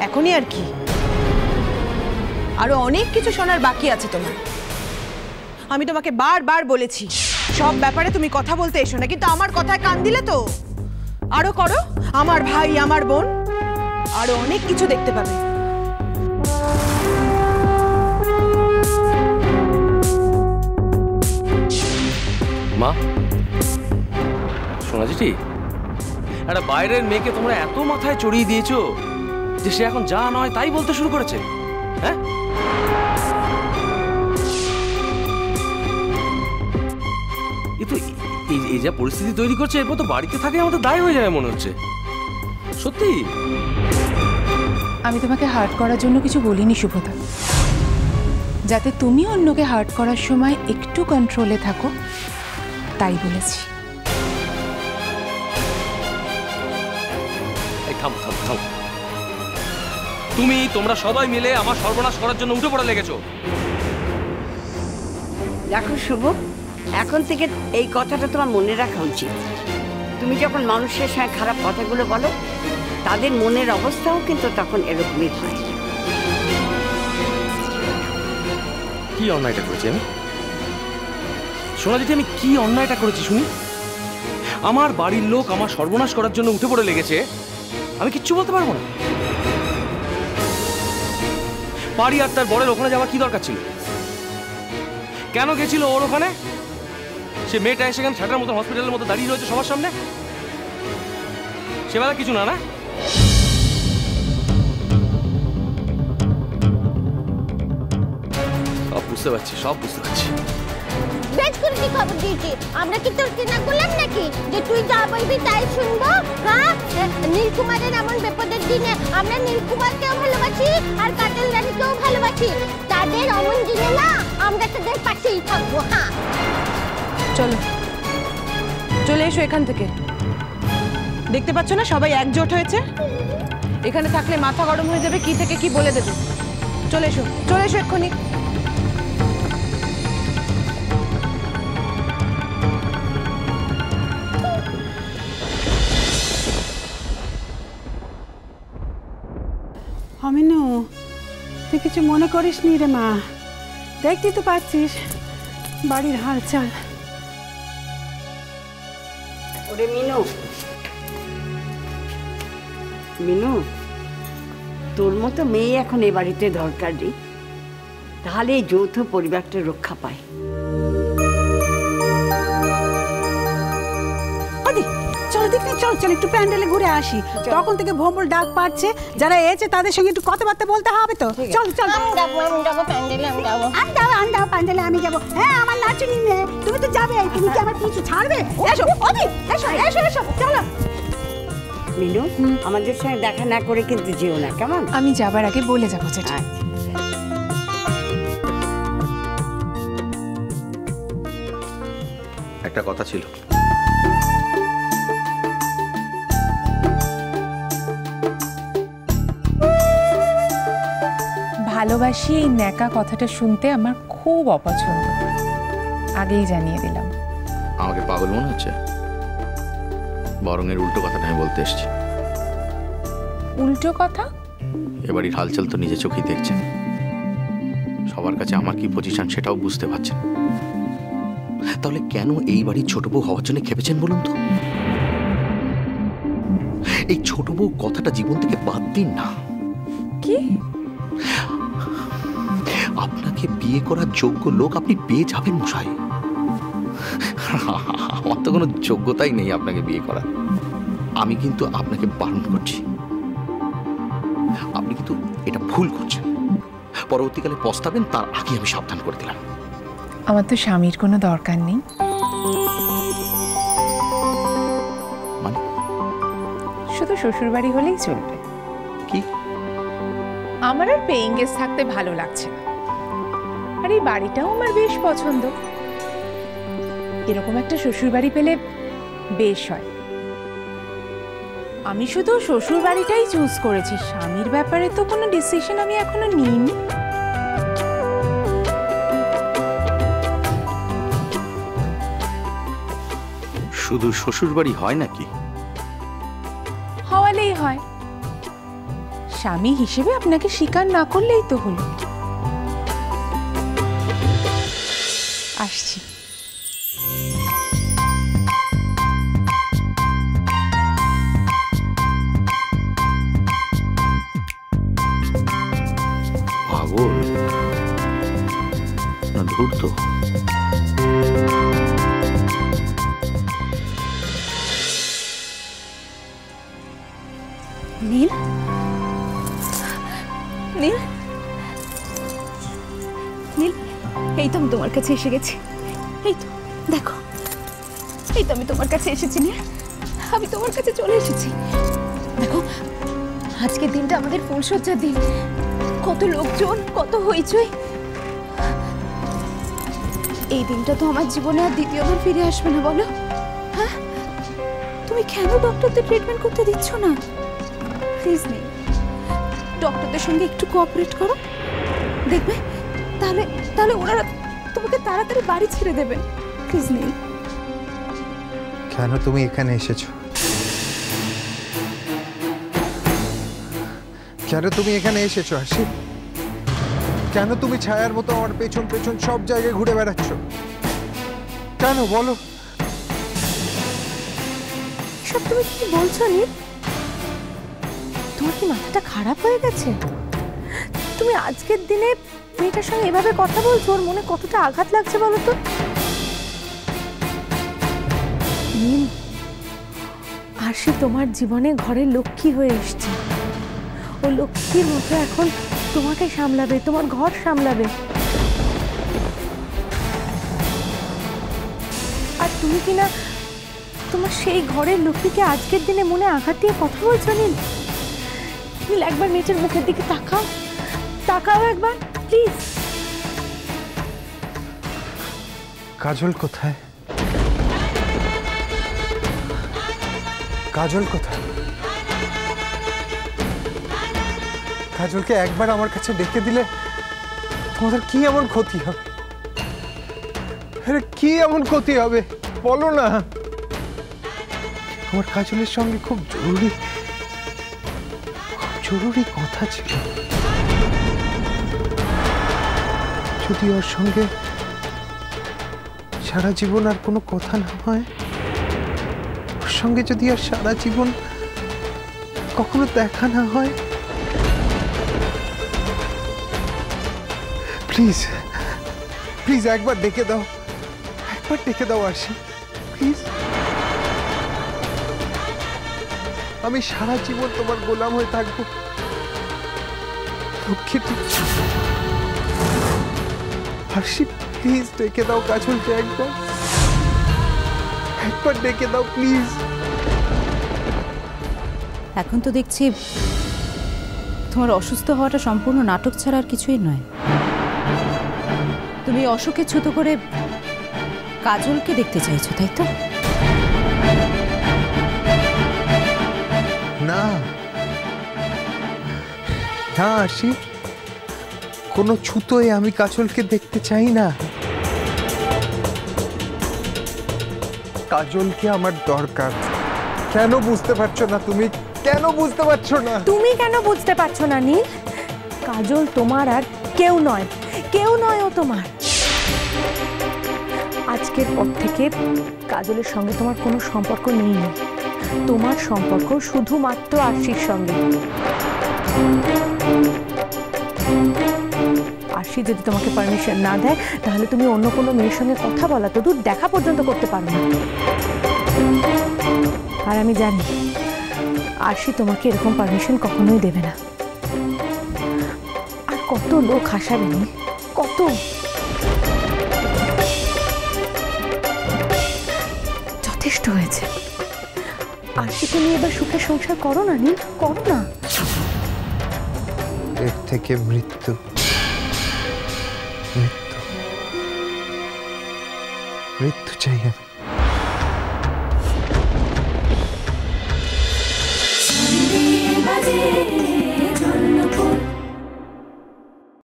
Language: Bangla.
এখনই আর কি, আরো অনেক কিছু শোনার বাকি আছে তোমার। আমি তোমাকে বারবার বলেছি সব ব্যাপারে তুমি কথা বলতে এসো না, কিন্তু আমার কথায় কান দিলে তো। আরো করো, আমার ভাই আমার বোন আরো অনেক কিছু দেখতে পাবে। মা, শোনা চিঠি, একটা বাইরের মেয়েকে তোমরা এত মাথায় চড়িয়ে দিয়েছো যে সে এখন যা নয় তাই বলতে শুরু করেছে। হ্যাঁ, এই যা পরিস্থিতি তৈরি করছে, এরপর তো বাড়িতে থাকে আমাদের দায় হয়ে যাবে মনে হচ্ছে। সত্যি আমি তোমাকে হার্ট করার জন্য কিছু বলিনি শুভদা, যাতে তুমি অন্যকে হার্ট করার সময় একটু কন্ট্রোলে থাকো তাই বলেছি। থাম থাম থাম, তোমরা সবাই মিলে আমার সর্বনাশ করার জন্য উঠে পড়ে লেগেছো। দেখো শুভ, এখন থেকে এই কথাটা তোমার মনে রাখা উচিত। তুমি যখন মানুষের সঙ্গে খারাপ কথাগুলো বলো, তাদের মনের অবস্থাও কিন্তু তখন এরকমই হয়। কি অন্যায়টা করেছি আমি? শোনা যেটি, আমি কি অন্যায়টা করেছি শুনি? আমার বাড়ির লোক আমার সর্বনাশ করার জন্য উঠে পড়ে লেগেছে, আমি কিচ্ছু বলতে পারবো না? বাড়ি আর তার বরের ওখানে যাওয়ার কি দরকার ছিল? কেন গেছিল ওর ওখানে? সে মেয়েটা এসে কেন ছাটার মতো হসপিটালের মতো দাঁড়িয়ে রয়েছে সবার সামনে? সেবেলা কিছু না, না? সব বুঝতে পারছি, সব বুঝতে পারছি। বেশ করে কি খবর দিয়েছি? আমরা কি তোর কেনা গোলাম নাকি যে তুই যা বলবি তাই শুনবো? হ্যাঁ, নীলকুমারের এমন বিপদের দিনে আমরা নীলকুমারকেও ভালোবাসি আর কাজল রানীকেও ভালোবাসি। তাদের অমন দিনে না আমরা তাদের পাশেই থাকবো। হ্যাঁ চলো, চলে এসো এখান থেকে। দেখতে পাচ্ছ না সবাই একজোট হয়েছে? এখানে থাকলে মাথা গরম হয়ে যাবে, কি থেকে কি বলে দেবে। চলে এসো, চলে এসো এক্ষুনি। অমিনু, তুই কিছু মনে করিস নি রে মা, দেখতে তো পাচ্ছিস বাড়ির হালচাল। ওরে মিনু, মিনু, তোর মতো মেয়ে এখন এ বাড়িতে দরকার রে, তাহলে এই যৌথ পরিবারটা রক্ষা পায়। চলো দেখি, চল চল একটু প্যান্ডেলে ঘুরে আসি। তখন থেকে ভোমল ডাক পাচ্ছে, যারা এসে তাদের সঙ্গে একটু কথাবার্তা বলতে হবে তো। চল চল, আমি যাবো প্যান্ডেলে, আমি যাবো। আমি যাবো প্যান্ডেলে, আমি যাবো। হ্যাঁ, আমার নাচুনি মেয়ে, তুমি তো যাবে, তুমি কি আমার পিছু ছাড়বে? এসো অদি, এসো এসো এসো, চলো। মিনু, আমাদের সঙ্গে দেখা না করে কিন্তু যেও না, কেমন? আমি যাবার আগে বলে যাবো যেটা। একটা কথা ছিল। ভালোবাসি এই ন্যাকা কথাটা শুনতে আমার খুব অপছন্দ, আগেই জানিয়ে দিলাম। আমাকে পাগল মনে হচ্ছে? বরং এর উল্টো কথাটা আমি বলতে এসেছি। উল্টো কথা? এবাড়ির হালচাল তো নিজে চোখেই দেখছেন, সবার কাছে আমার কি পজিশন সেটাও বুঝতে পারছেন। তাহলে কেন এই বাড়ির ছোট বউ হওয়ার জন্য খেপেছেন বলুন তো? এই ছোট বউ কথাটা জীবন থেকে বাদ দিন না। কি? আপনাকে বিয়ে করার যোগ্য লোক আপনি পেয়ে যাবেন মশাই। আমার তো কোনো যোগ্যতাই নেই আপনাকে বিয়ে করার। আমি কিন্তু আপনাকে বারণ করছি, আপনি কিন্তু এটা ভুল করছেন। পরবর্তীকালে পস্তাবেন, তার আগে আমি সাবধান করে দিলাম। আমার তো স্বামীর কোনো দরকার নেই। মানে? শুধু শ্বশুরবাড়ি হলেই চলবে। কি? আমার আর পেইং গেস্ট থাকতে ভালো লাগছে না, আর এই বাড়িটাও আমার বেশ পছন্দ। এরকম একটা শ্বশুরবাড়ি পেলে বেশ হয়। আমি শুধু শ্বশুরবাড়িটাই চুজ করেছি, স্বামীর ব্যাপারে তো কোনো ডিসিশন আমি এখনো নিইনি। শুধু শ্বশুরবাড়ি হয় নাকি? হওয়ালেই হয়, স্বামী হিসেবে আপনাকে স্বীকার না করলেই তো হলো। আসছি। পাগল না ধূর্ত? নীল, নীল, নীল, এই তো আমি তোমার কাছে এসে গেছি। এই তো দেখো, এই তো আমি তোমার কাছে এসেছি নীল, আমি তোমার কাছে চলে এসেছি। দেখো, আজকের দিনটা আমাদের ফুলসজ্জার দিন, কত লোকজন, কত হইচই। এই দিনটা তো আমার জীবনে আর দ্বিতীয়বার ফিরে আসবে না, বলো? হ্যাঁ, তুমি কেন ডক্টরদের ট্রিটমেন্ট করতে দিচ্ছ না? প্লিজ নীল, ডক্টরদের সঙ্গে একটু কোঅপারেট করো, দেখবে তাহলে তাহলে ওনারা তোমাকে তাড়াতাড়ি বাড়ি ছেড়ে দেবেন। প্লিজ নীল। কেন তুমি এখানে এসেছো? কেন তুমি এখানে এসেছো আশি? কেন তুমি ছায়ার মতো আমার পেছন পেছন সব জায়গায় ঘুরে বেড়াচ্ছ? কেন বলো? সব তুমি কি বলছো নীল? তোমার কি মাথাটা খারাপ হয়ে গেছে? তুমি আজকের দিনে মেয়েটার সঙ্গে এভাবে কথা বলছো, ওর মনে কতটা আঘাত লাগছে বলো তো? নীল, আরশি তোমার জীবনে ঘরের লক্ষ্মী হয়ে এসছে। ও লক্ষ্মীর মতো এখন তোমাকে সামলাবে, তোমার ঘর সামলাবে। আর তুমি কিনা তোমার সেই ঘরের লক্ষ্মীকে আজকের দিনে মনে আঘাত দিয়ে কথা বলছো নীল? নীল, একবার মেয়েটার মুখের দিকে তাকাও, তাকাও একবার প্লিজ। কাজল কোথায়? কাজল কোথায়? কাজলকে একবার আমার কাছে ডেকে দিলে তোমাদের কি এমন ক্ষতি হবে? আরে কি এমন ক্ষতি হবে বলো না? আমার কাজলের সঙ্গে খুব জরুরি কথা ছিল। যদি ওর সঙ্গে সারা জীবন আর কোনো কথা না হয়, ওর সঙ্গে যদি আর সারা জীবন কখনো দেখা না হয়, প্লিজ প্লিজ একবার ডেকে দাও, একবার ডেকে দাও আরশি, প্লিজ। আমি সারা জীবন তোমার গোলাম হয়ে থাকবো। আরশি, প্লিজ ডেকে দাও কাজলকে, একবার একবার ডেকে দাও প্লিজ। এখন তো দেখছি তোমার অসুস্থ হওয়াটা সম্পূর্ণ নাটক ছাড়া আর কিছুই নয়। তুমি অসুখে ছোট করে কাজলকে দেখতে চাইছো, তাই তো? না না আরশি, কোনো ছুতোয় আমি কাজলকে দেখতে চাই না। কাজলকে আমার দরকার। কেন বুঝতে পারছো না তুমি? কেন বুঝতে পারছো না? তুমি কেন বুঝতে পারছো না নীল? কাজল তোমার আর কেউ নয়, কেউ নয় ও তোমার। আজকের পর থেকে কাজলের সঙ্গে তোমার কোনো সম্পর্ক নেই। তোমার সম্পর্ক শুধুমাত্র আরশির সঙ্গে। আরশি যদি তোমাকে পারমিশন না দেয়, তাহলে তুমি অন্য কোনো মেয়ের সঙ্গে কথা বলা তো দূর, দেখা পর্যন্ত করতে পারো না। আর আমি জানি আরশি তোমাকে এরকম পারমিশন কখনোই দেবে না। আর কত লোক হাসাবে, কত। যথেষ্ট হয়েছে। আরশিকে নিয়ে এবার সুখে সংসার করো না নীল, করো না। এর থেকে মৃত্যু, মৃত্যু, মৃত্যু চাই আমি।